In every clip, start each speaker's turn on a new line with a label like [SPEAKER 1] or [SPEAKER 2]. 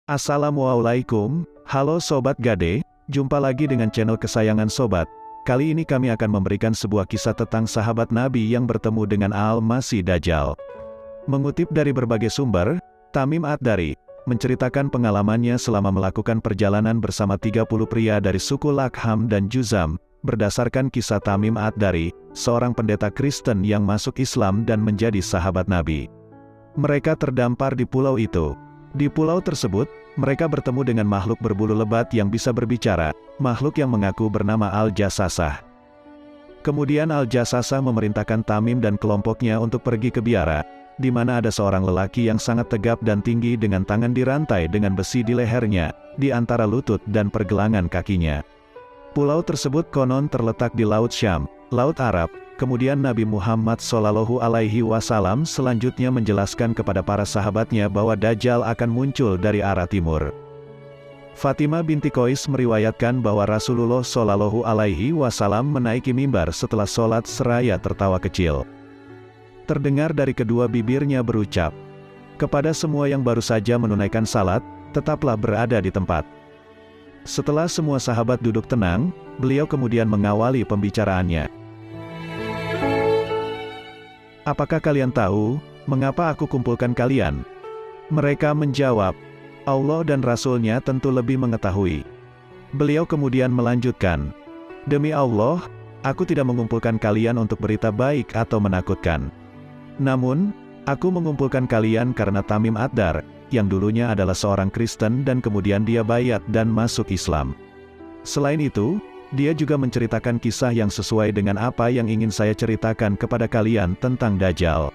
[SPEAKER 1] Assalamualaikum, halo Sobat Gade, jumpa lagi dengan channel kesayangan Sobat. Kali ini kami akan memberikan sebuah kisah tentang sahabat Nabi yang bertemu dengan Al-Masih Dajjal. Mengutip dari berbagai sumber, Tamim Ad-Dari menceritakan pengalamannya selama melakukan perjalanan bersama 30 pria dari suku Lakham dan Juzam, berdasarkan kisah Tamim Ad-Dari, seorang pendeta Kristen yang masuk Islam dan menjadi sahabat Nabi. Mereka terdampar di pulau itu. Di pulau tersebut, mereka bertemu dengan makhluk berbulu lebat yang bisa berbicara, makhluk yang mengaku bernama Al-Jassasah. Kemudian Al-Jassasah memerintahkan Tamim dan kelompoknya untuk pergi ke biara, di mana ada seorang lelaki yang sangat tegap dan tinggi dengan tangan dirantai dengan besi di lehernya, di antara lutut dan pergelangan kakinya. Pulau tersebut konon terletak di Laut Syam, Laut Arab. Kemudian Nabi Muhammad SAW selanjutnya menjelaskan kepada para sahabatnya bahwa Dajjal akan muncul dari arah timur. Fatimah binti Qais meriwayatkan bahwa Rasulullah SAW menaiki mimbar setelah sholat seraya tertawa kecil. Terdengar dari kedua bibirnya berucap, "Kepada semua yang baru saja menunaikan salat, tetaplah berada di tempat." Setelah semua sahabat duduk tenang, beliau kemudian mengawali pembicaraannya. "Apakah kalian tahu, mengapa aku kumpulkan kalian?" Mereka menjawab, "Allah dan Rasul-Nya tentu lebih mengetahui." Beliau kemudian melanjutkan, "Demi Allah, aku tidak mengumpulkan kalian untuk berita baik atau menakutkan. Namun, aku mengumpulkan kalian karena Tamim Ad-Dar, yang dulunya adalah seorang Kristen dan kemudian dia bayat dan masuk Islam. Selain itu, dia juga menceritakan kisah yang sesuai dengan apa yang ingin saya ceritakan kepada kalian tentang Dajjal."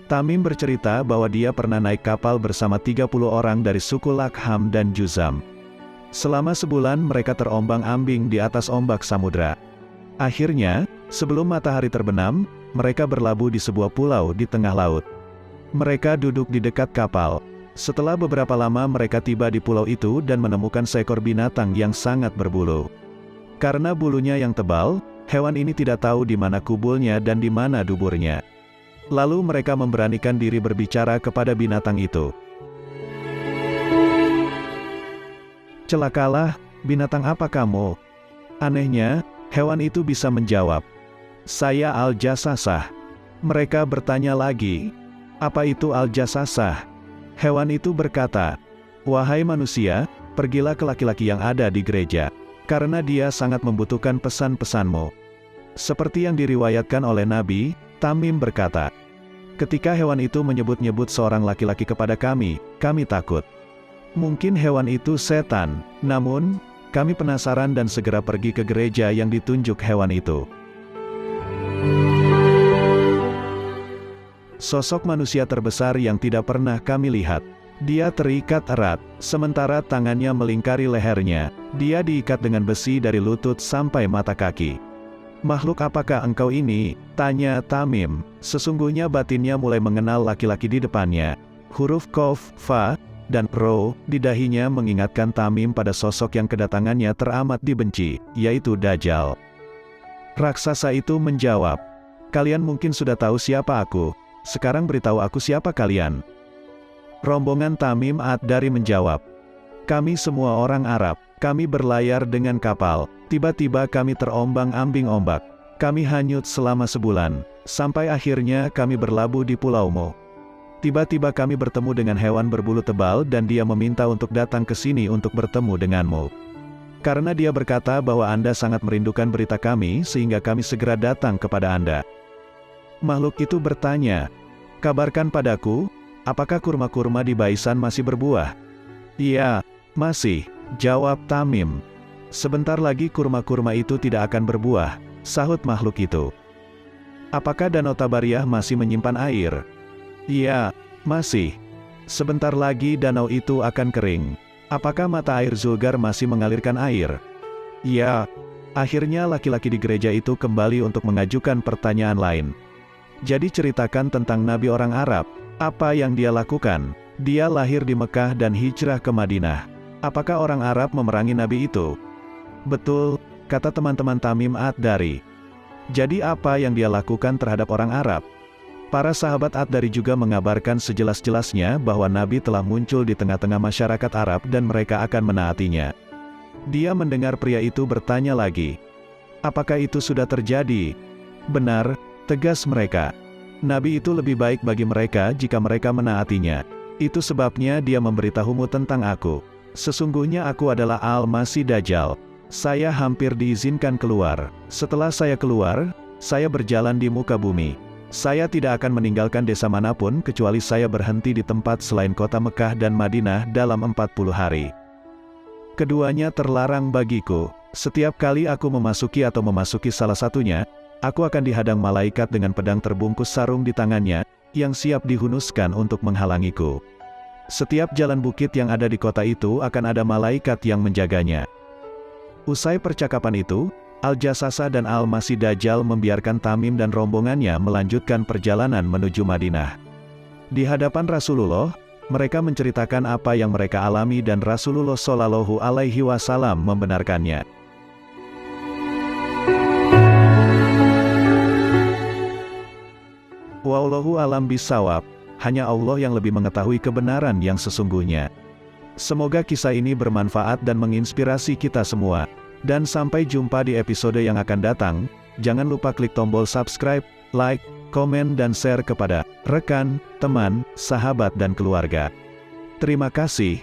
[SPEAKER 1] Tamim bercerita bahwa dia pernah naik kapal bersama 30 orang dari suku Lakham dan Juzam. Selama sebulan mereka terombang-ambing di atas ombak samudra. Akhirnya, sebelum matahari terbenam, mereka berlabuh di sebuah pulau di tengah laut. Mereka duduk di dekat kapal. Setelah beberapa lama mereka tiba di pulau itu dan menemukan seekor binatang yang sangat berbulu. Karena bulunya yang tebal, hewan ini tidak tahu di mana kubulnya dan di mana duburnya. Lalu mereka memberanikan diri berbicara kepada binatang itu. "Celakalah, binatang apa kamu?" Anehnya, hewan itu bisa menjawab, "Saya Al-Jassasah." Mereka bertanya lagi, "Apa itu Al-Jassasah?" Hewan itu berkata, "Wahai manusia, pergilah ke laki-laki yang ada di gereja, karena dia sangat membutuhkan pesan-pesanmu." Seperti yang diriwayatkan oleh Nabi, Tamim berkata, "Ketika hewan itu menyebut-nyebut seorang laki-laki kepada kami takut. Mungkin hewan itu setan, namun, kami penasaran dan segera pergi ke gereja yang ditunjuk hewan itu." Sosok manusia terbesar yang tidak pernah kami lihat. Dia terikat erat, sementara tangannya melingkari lehernya. Dia diikat dengan besi dari lutut sampai mata kaki. "Makhluk apakah engkau ini?" tanya Tamim. Sesungguhnya batinnya mulai mengenal laki-laki di depannya. Huruf Qaf, Fa, dan Ro di dahinya mengingatkan Tamim pada sosok yang kedatangannya teramat dibenci, yaitu Dajjal. Raksasa itu menjawab, "Kalian mungkin sudah tahu siapa aku. Sekarang beritahu aku siapa kalian." Rombongan Tamim Ad-Dari menjawab, "Kami semua orang Arab, kami berlayar dengan kapal, tiba-tiba kami terombang-ambing ombak, kami hanyut selama sebulan, sampai akhirnya kami berlabuh di pulaumu. Tiba-tiba kami bertemu dengan hewan berbulu tebal dan dia meminta untuk datang ke sini untuk bertemu denganmu. Karena dia berkata bahwa Anda sangat merindukan berita kami sehingga kami segera datang kepada Anda." Makhluk itu bertanya, "Kabarkan padaku, apakah kurma-kurma di Baisan masih berbuah?" "Iya, masih," jawab Tamim. "Sebentar lagi kurma-kurma itu tidak akan berbuah," sahut makhluk itu. "Apakah Danau Tabariyah masih menyimpan air?" "Iya, masih. Sebentar lagi danau itu akan kering." "Apakah mata air Zulgar masih mengalirkan air?" "Iya." Akhirnya laki-laki di gereja itu kembali untuk mengajukan pertanyaan lain. "Jadi ceritakan tentang Nabi orang Arab. Apa yang dia lakukan?" "Dia lahir di Mekah dan hijrah ke Madinah." "Apakah orang Arab memerangi Nabi itu?" "Betul," kata teman-teman Tamim Ad-Dari. "Jadi apa yang dia lakukan terhadap orang Arab?" Para sahabat Ad-Dari juga mengabarkan sejelas-jelasnya bahwa Nabi telah muncul di tengah-tengah masyarakat Arab dan mereka akan menaatinya. Dia mendengar pria itu bertanya lagi, "Apakah itu sudah terjadi?" "Benar," tegas mereka. "Nabi itu lebih baik bagi mereka jika mereka menaatinya. Itu sebabnya dia memberitahumu tentang aku. Sesungguhnya aku adalah Al-Masih Dajjal. Saya hampir diizinkan keluar. Setelah saya keluar, saya berjalan di muka bumi. Saya tidak akan meninggalkan desa manapun kecuali saya berhenti di tempat selain kota Mekah dan Madinah dalam 40 hari. Keduanya terlarang bagiku. Setiap kali aku memasuki salah satunya, aku akan dihadang malaikat dengan pedang terbungkus sarung di tangannya, yang siap dihunuskan untuk menghalangiku. Setiap jalan bukit yang ada di kota itu akan ada malaikat yang menjaganya." Usai percakapan itu, Al-Jassasa dan Al-Masih Dajjal membiarkan Tamim dan rombongannya melanjutkan perjalanan menuju Madinah. Di hadapan Rasulullah, mereka menceritakan apa yang mereka alami dan Rasulullah Shallallahu Alaihi Wasallam membenarkannya. Wallahu alam bisawab, hanya Allah yang lebih mengetahui kebenaran yang sesungguhnya. Semoga kisah ini bermanfaat dan menginspirasi kita semua. Dan sampai jumpa di episode yang akan datang. Jangan lupa klik tombol subscribe, like, komen dan share kepada rekan, teman, sahabat dan keluarga. Terima kasih.